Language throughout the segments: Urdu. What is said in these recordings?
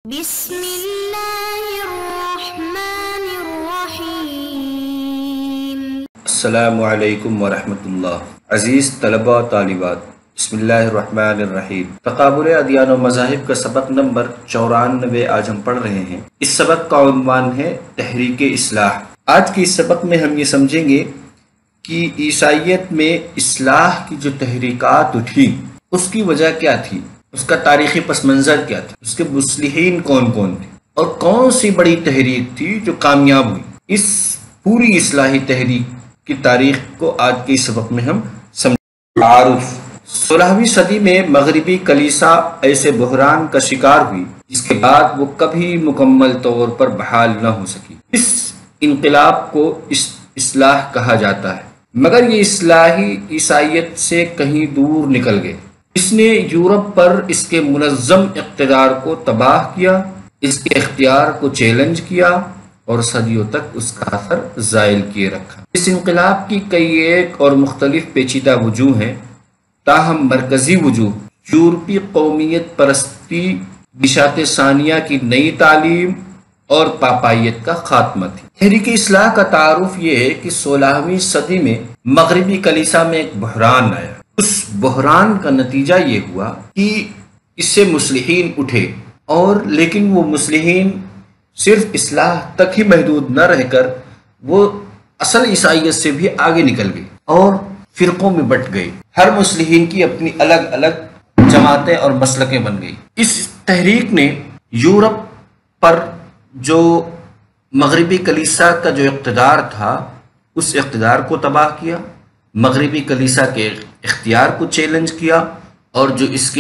بسم اللہ الرحمن الرحیم۔ السلام علیکم ورحمۃ اللہ۔ عزیز طلباء و طالبات، بسم اللہ الرحمن الرحیم۔ تقابل ادیان و مذاہب کا سبق نمبر 94 آج ہم پڑھ رہے ہیں۔ اس سبق کا عنوان ہے تحریک اصلاح۔ آج کے اس سبق میں ہم یہ سمجھیں گے کہ عیسائیت میں اصلاح کی جو تحریکات اٹھی اس کی وجہ کیا تھی، اس کا تاریخی پس منظر کیا تھا، اس کے مصلحین کون کون تھے اور کون سی بڑی تحریک تھی جو کامیاب ہوئی۔ اس پوری اصلاحی تحریک کی تاریخ کو آج کے اس سبق میں ہم سمجھیں۔ تعارف: 16ویں صدی میں مغربی کلیسا ایسے بحران کا شکار ہوئی جس کے بعد وہ کبھی مکمل طور پر بحال نہ ہو سکی۔ اس انقلاب کو اصلاح کہا جاتا ہے، مگر یہ اصلاحی عیسائیت سے کہیں دور نکل گئے۔ اس نے یورپ پر اس کے منظم اقتدار کو تباہ کیا، اس کے اختیار کو چیلنج کیا اور صدیوں تک اس کا اثر زائل کیے رکھا۔ اس انقلاب کی کئی ایک اور مختلف پیچیدہ وجوہ ہیں، تاہم مرکزی وجوہ یورپی قومیت پرستی، نشاط ثانیہ کی نئی تعلیم اور پاپائیت کا خاتمہ تھی۔ تحریک اصلاح کا تعارف یہ ہے کہ 16ویں صدی میں مغربی کلیسا میں ایک بحران آیا۔ اس بحران کا نتیجہ یہ ہوا کہ اس سے مصلحین اٹھے، اور لیکن وہ مصلحین صرف اصلاح تک ہی محدود نہ رہ کر وہ اصل عیسائیت سے بھی آگے نکل گئے اور فرقوں میں بٹ گئے۔ ہر مصلحین کی اپنی الگ الگ جماعتیں اور مسلکیں بن گئی۔ اس تحریک نے یورپ پر جو مغربی کلیسا کا جو اقتدار تھا اس اقتدار کو تباہ کیا، مغربی کلیسا کے اختیار کو چیلنج کیا، اور جو اس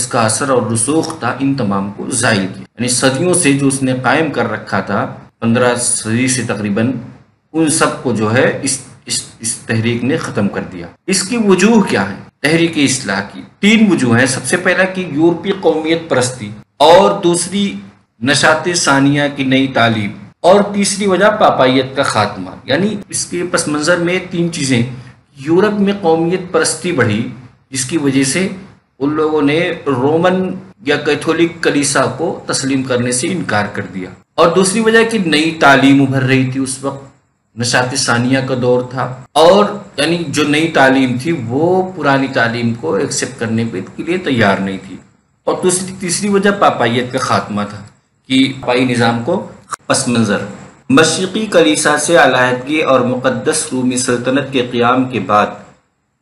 کا اثر اور رسوخ تھا ان تمام کو زائل کیا۔ یعنی صدیوں سے جو اس نے قائم کر رکھا تھا، 15 صدی سے تقریباً، ان سب کو جو ہے اس تحریک نے ختم کر دیا۔ اس کی وجوہ کیا ہے؟ تحریک اصلاح کی 3 وجوہ ہیں۔ سب سے پہلا کہ یورپی قومیت پرستی، اور دوسری نشاط ثانیہ کی نئی تعلیم، اور تیسری وجہ پاپائیت کا خاتمہ۔ یعنی اس کے پس منظر میں 3 چیزیں: یورپ میں قومیت پرستی بڑھی جس کی وجہ سے ان لوگوں نے رومن یا کیتھولک کلیسا کو تسلیم کرنے سے انکار کر دیا، اور دوسری وجہ کہ نئی تعلیم ابھر رہی تھی، اس وقت نشاط ثانیہ کا دور تھا، اور یعنی جو نئی تعلیم تھی وہ پرانی تعلیم کو ایکسیپٹ کرنے کے لیے تیار نہیں تھی، اور تیسری وجہ پاپائیت کا خاتمہ تھا کہ پاپائی نظام کو پس منظر۔ مشرقی کلیسا سے علیحدگی اور مقدس رومی سلطنت کے قیام کے بعد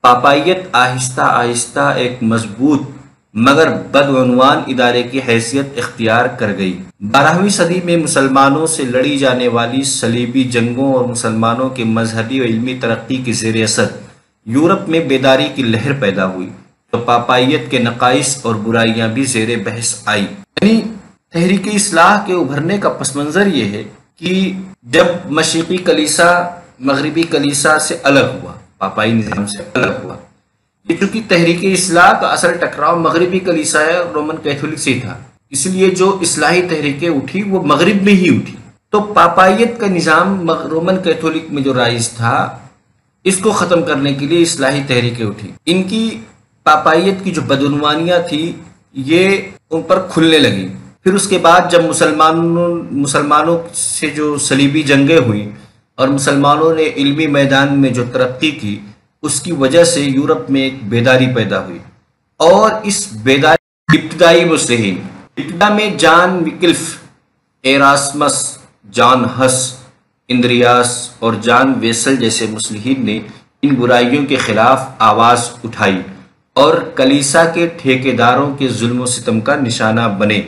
پاپائیت آہستہ آہستہ ایک مضبوط مگر بدعنوان ادارے کی حیثیت اختیار کر گئی۔ 12ویں صدی میں مسلمانوں سے لڑی جانے والی صلیبی جنگوں اور مسلمانوں کے مذہبی و علمی ترقی کے زیر اثر یورپ میں بیداری کی لہر پیدا ہوئی، تو پاپائیت کے نقائص اور برائیاں بھی زیر بحث آئی۔ یعنی تحریک اصلاح کے ابھرنے کا پس منظر یہ ہے کہ جب مشرقی کلیسا مغربی کلیسا سے الگ ہوا، پاپائی نظام سے الگ ہوا، یہ چونکہ تحریک اصلاح کا اصل ٹکراؤ مغربی کلیسا اور رومن کیتھولک سے تھا، اس لیے جو اصلاحی تحریکیں اٹھی وہ مغرب میں ہی اٹھی، تو پاپائیت کا نظام رومن کیتھولک میں جو رائج تھا اس کو ختم کرنے کے لیے اصلاحی تحریکیں اٹھی۔ ان کی پاپائیت کی جو بدعنوانیاں تھی یہ ان پر کھلنے لگی۔ پھر اس کے بعد جب مسلمانوں سے جو صلیبی جنگیں ہوئیں اور مسلمانوں نے علمی میدان میں جو ترقی کی، اس کی وجہ سے یورپ میں ایک بیداری پیدا ہوئی، اور اس بیداری ابتدائی مصلحین، ابتدا میں جان وکلف، ایراسمس، جان ہس، اندریاس اور جان ویسل جیسے مصلحین نے ان برائیوں کے خلاف آواز اٹھائی اور کلیسا کے ٹھیکیداروں کے ظلم و ستم کا نشانہ بنے۔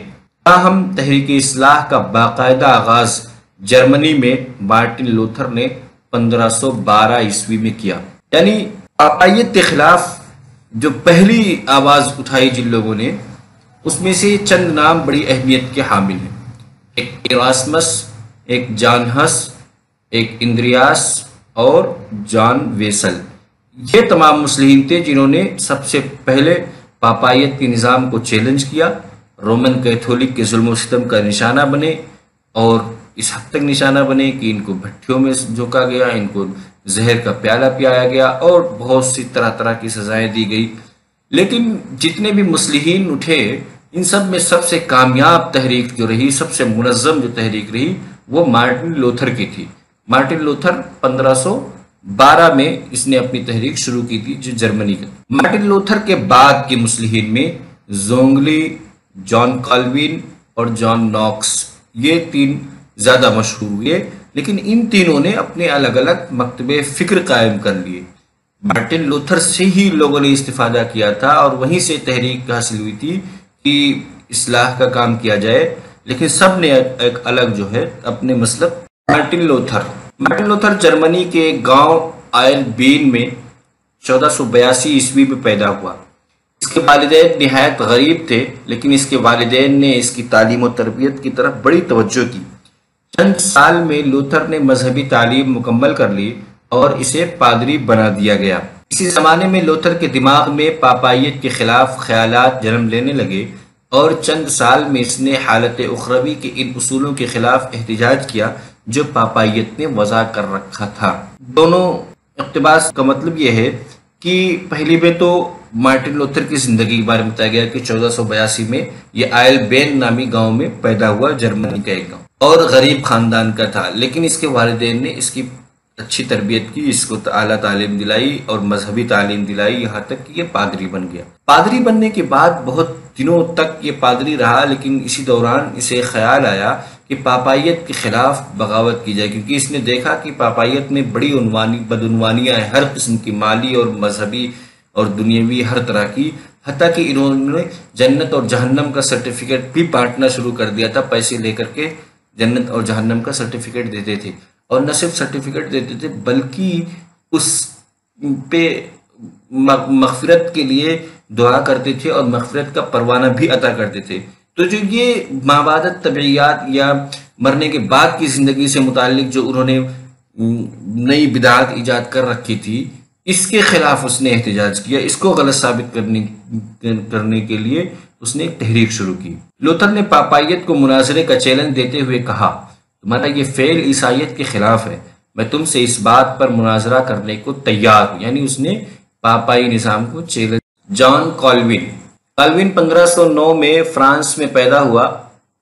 تاہم تحریک اصلاح کا باقاعدہ آغاز جرمنی میں مارٹن لوتھر نے 1512 عیسوی میں کیا۔ یعنی پاپائیت کے خلاف جو پہلی آواز اٹھائی جن لوگوں نے، اس میں سے چند نام بڑی اہمیت کے حامل ہیں: ایک ایراسمس، ایک جان ہس، ایک اندریاس اور جان ویسل۔ یہ تمام مصلحین تھے جنہوں نے سب سے پہلے پاپائیت کے نظام کو چیلنج کیا، رومن کیتھولک کے ظلم و ستم کا نشانہ بنے، اور اس حد تک نشانہ بنے کہ ان کو بھٹیوں میں جھونکا گیا، ان کو زہر کا پیالہ پلایا گیا، اور بہت سی طرح طرح کی سزائیں دی گئی۔ لیکن جتنے بھی مصلحین اٹھے ان سب میں سب سے کامیاب تحریک جو رہی، سب سے منظم جو تحریک رہی، وہ مارٹن لوتھر کی تھی۔ مارٹن لوتھر 1512 میں اس نے اپنی تحریک شروع کی تھی، جو جرمنی کا۔ مارٹن لوتھر کے بعد کے مسلمین میں زونگلی، جان کالوین اور جان ناکس، یہ تین زیادہ مشہور ہوئے، لیکن ان تینوں نے اپنے الگ الگ مکتبے فکر قائم کر لیے۔ مارٹن لوتھر سے ہی لوگوں نے استفادہ کیا تھا اور وہیں سے تحریک حاصل ہوئی تھی کہ اصلاح کا کام کیا جائے، لیکن سب نے ایک الگ جو ہے اپنے مسلک۔ مارٹن لوتھر جرمنی کے گاؤں آئل بین میں 1482 عیسوی میں پیدا ہوا۔ اس کے والدین نہایت غریب تھے، لیکن اس کے والدین نے اس کی تعلیم و تربیت کی طرف بڑی توجہ کی۔ چند سال میں لوتھر نے مذہبی تعلیم مکمل کر لی اور اسے پادری بنا دیا گیا۔ اسی زمانے میں لوتھر کے دماغ میں پاپائیت کے خلاف خیالات جنم لینے لگے اور چند سال میں اس نے حالت اخروی کے ان اصولوں کے خلاف احتجاج کیا جو پاپائیت نے وضع کر رکھا تھا۔ دونوں اقتباس کا مطلب یہ ہے کہ پہلی میں تو مارٹن لوتھر کی زندگی کے بارے میں بتایا گیا کہ 1482 میں یہ آئل بین نامی گاؤں میں پیدا ہوا، جرمنی کا ایک گاؤں، اور غریب خاندان کا تھا، لیکن اس کے والدین نے اس کی اچھی تربیت کی، اس کو اعلیٰ تعلیم دلائی اور مذہبی تعلیم دلائی، یہاں تک کہ یہ پادری بن گیا۔ پادری بننے کے بعد بہت دنوں تک یہ پادری رہا، لیکن اسی دوران اسے خیال آیا کہ پاپائیت کے خلاف بغاوت کی جائے، کیونکہ اس نے دیکھا کہ پاپائیت میں بڑی بدعنوانیاں ہیں، ہر قسم کی مالی اور مذہبی اور دنیاوی ہر طرح کی، حتیٰ کہ انہوں نے جنت اور جہنم کا سرٹیفکیٹ بھی بانٹنا شروع کر دیا تھا، پیسے لے کر کے جنت اور جہنم کا سرٹیفکیٹ دیتے تھے، اور نہ صرف سرٹیفکیٹ دیتے تھے بلکہ اس پہ مغفرت کے لیے دعا کرتے تھے اور مغفرت کا پروانہ بھی عطا کرتے تھے۔ تو جو یہ مابعد طبعیات یا مرنے کے بعد کی زندگی سے متعلق جو انہوں نے نئی بدعات ایجاد کر رکھی تھی، اس کے خلاف اس نے احتجاج کیا، اس کو غلط ثابت کرنے کے لیے اس نے ایک تحریک شروع کی۔ لوتھر نے پاپائیت کو مناظرے کا چیلنج دیتے ہوئے کہا، تمہارا یہ فعل عیسائیت کے خلاف ہے، میں تم سے اس بات پر مناظرہ کرنے کو تیار ہوں، یعنی اس نے پاپائی نظام کو چیلنج۔ جان کالوین 1509 میں فرانس میں پیدا ہوا،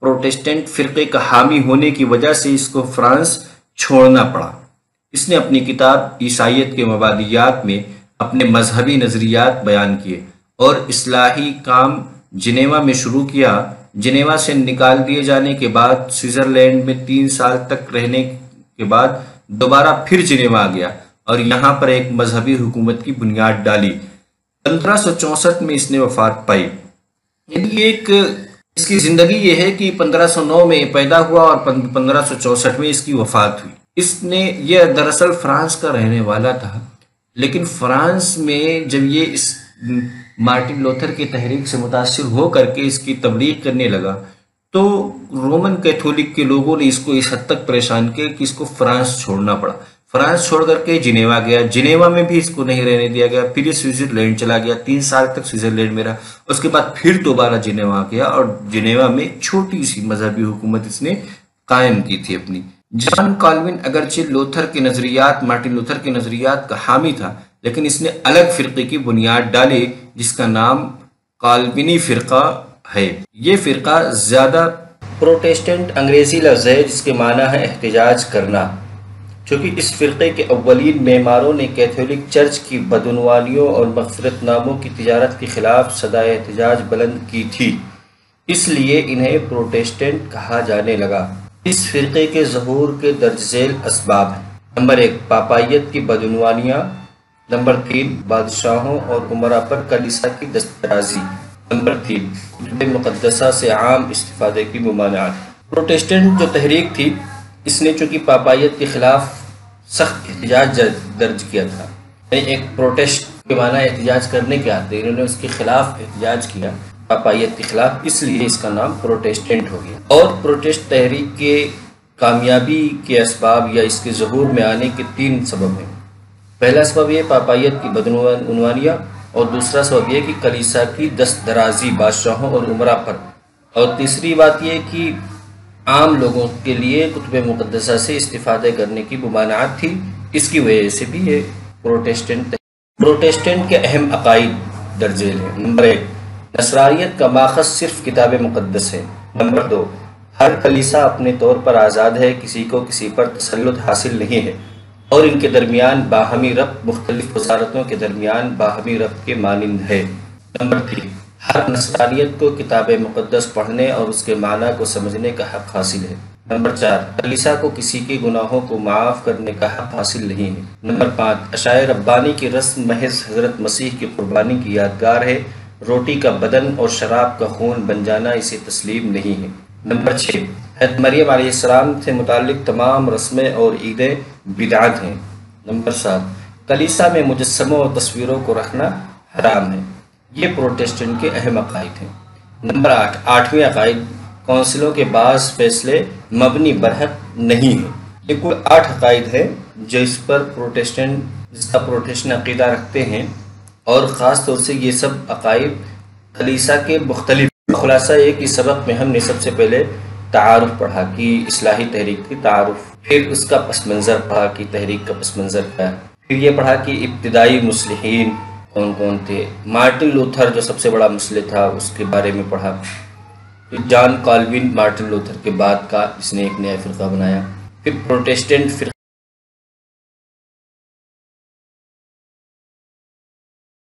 پروٹسٹنٹ فرقے کا حامی ہونے کی وجہ سے اس کو فرانس چھوڑنا پڑا۔ اس نے اپنی کتاب عیسائیت کے مبادیات میں اپنے مذہبی نظریات بیان کیے اور اصلاحی کام جنیوا میں شروع کیا۔ جنیوا سے نکال دیے جانے کے بعد سوئٹزرلینڈ میں 3 سال تک رہنے کے بعد دوبارہ پھر جنیوا آ گیا اور یہاں پر ایک مذہبی حکومت کی بنیاد ڈالی۔ 1564 میں اس نے وفات پائی۔ یعنی اس کی زندگی یہ ہے کہ 1509 میں پیدا ہوا اور 1564 میں اس کی وفات ہوئی۔ یہ دراصل فرانس کا رہنے والا تھا، لیکن فرانس میں جب یہ اس مارٹن لوتھر کی تحریک سے متاثر ہو کر کے اس کی تبلیغ کرنے لگا تو رومن کیتھولک کے لوگوں نے اس کو اس حد تک پریشان کیا کہ اس کو فرانس چھوڑنا پڑا۔ فرانس چھوڑ کر کے جنیوا گیا، جنیوا میں بھی اس کو نہیں رہنے دیا گیا، پھر یہ سوئٹزرلینڈ چلا گیا، 3 سال تک سوئٹزرلینڈ میں رہا، اس کے بعد پھر دوبارہ جنیوا گیا اور جنیوا میں چھوٹی سی مذہبی حکومت اس نے قائم کی تھی اپنی۔ جان کالوین اگرچہ مارٹن لوتھر کے نظریات کا حامی تھا، لیکن اس نے الگ فرقے کی بنیاد ڈالی جس کا نام کالوینی فرقہ ہے۔ یہ فرقہ زیادہ پروٹسٹنٹ انگریزی لفظ ہے جس کے معنی ہے احتجاج کرنا، چونکہ اس فرقے کے اولین معماروں نے کیتھولک چرچ کی بدعنوانیوں اور مغفرت ناموں کی تجارت کے خلاف صدائے احتجاج بلند کی تھی، اس لیے انہیں پروٹسٹنٹ کہا جانے لگا۔ اس فرقے کے ظہور کے درج ذیل اسباب ہیں: نمبر 1 پاپائیت کی بدعنوانیاں، نمبر 3 بادشاہوں اور امراء پر کلیسا کی دسترازی، نمبر 3 کتب مقدسہ سے عام استفادے کی ممانعت۔ پروٹسٹنٹ جو تحریک تھی اس نے چونکہ پاپائیت کے خلاف سخت احتجاج درج کیا تھا، یعنی ایک پروٹیسٹ کے معنی احتجاج کرنے کے آتے، انہوں نے اس کے خلاف احتجاج کیا پاپائیت کے خلاف، اس لیے اس کا نام پروٹسٹنٹ ہو گیا۔ اور پروٹسٹ تحریک کے کامیابی کے اسباب یا اس کے ظہور میں آنے کے 3 سبب ہیں۔ پہلا سبب یہ پاپائیت کی بدعنوانیاں، اور دوسرا سبب یہ کہ کلیسا کی دست درازی بادشاہوں اور امراء پر، اور تیسری بات یہ کہ عام لوگوں کے لیے کتب مقدسہ سے استفادہ کرنے کی ممانعت تھی، اس کی وجہ سے بھی یہ پروٹسٹنٹ کے اہم عقائد درج ذیل ہیں۔ نمبر 1 نصرانیت کا ماخذ صرف کتاب مقدس ہے۔ نمبر 2، ہر کلیسا اپنے طور پر آزاد ہے، کسی کو کسی پر تسلط حاصل نہیں ہے، اور ان کے درمیان باہمی ربط مختلف وزارتوں کے درمیان باہمی ربط کے مانند ہے۔ نمبر 3، ہر نصرانیت کو کتاب مقدس پڑھنے اور اس کے معنی کو سمجھنے کا حق حاصل ہے۔ نمبر 4، کلیسا کو کسی کے گناہوں کو معاف کرنے کا حق حاصل نہیں ہے۔ نمبر 5، عشائے ربانی کی رسم محض حضرت مسیح کی قربانی کی یادگار ہے، روٹی کا بدن اور شراب کا خون بن جانا اسے تسلیم نہیں ہے۔ نمبر 6، حضرت مریم علیہ السلام سے متعلق تمام رسمیں اور عیدیں بدعت ہیں۔ نمبر 7، کلیسا میں مجسموں اور تصویروں کو رکھنا حرام ہے۔ یہ پروٹسٹنٹ کے اہم عقائد ہیں۔ نمبر 8، آٹھویں عقائد کونسلوں کے بعض فیصلے مبنی برحق نہیں ہیں۔ یہ کل 8 عقائد ہیں جو اس کا پروٹسٹنٹ عقیدہ رکھتے ہیں، اور خاص طور سے یہ سب عقائد کلیسا کے مختلف۔ خلاصہ یہ کہ سبق میں ہم نے سب سے پہلے تعارف پڑھا کہ اصلاحی تحریک کی تعارف، پھر اس کا پس منظر پڑھا کہ تحریک کا پس منظر کیا ہے، پھر یہ پڑھا کہ ابتدائی مصلحین کون کون تھے، مارٹن لوتھر جو سب سے بڑا مصلح تھا اس کے بارے میں پڑھا، پھر جان کالوین مارٹن لوتھر کے بعد کا اس نے ایک نیا فرقہ بنایا، پھر پروٹسٹنٹ فرقہ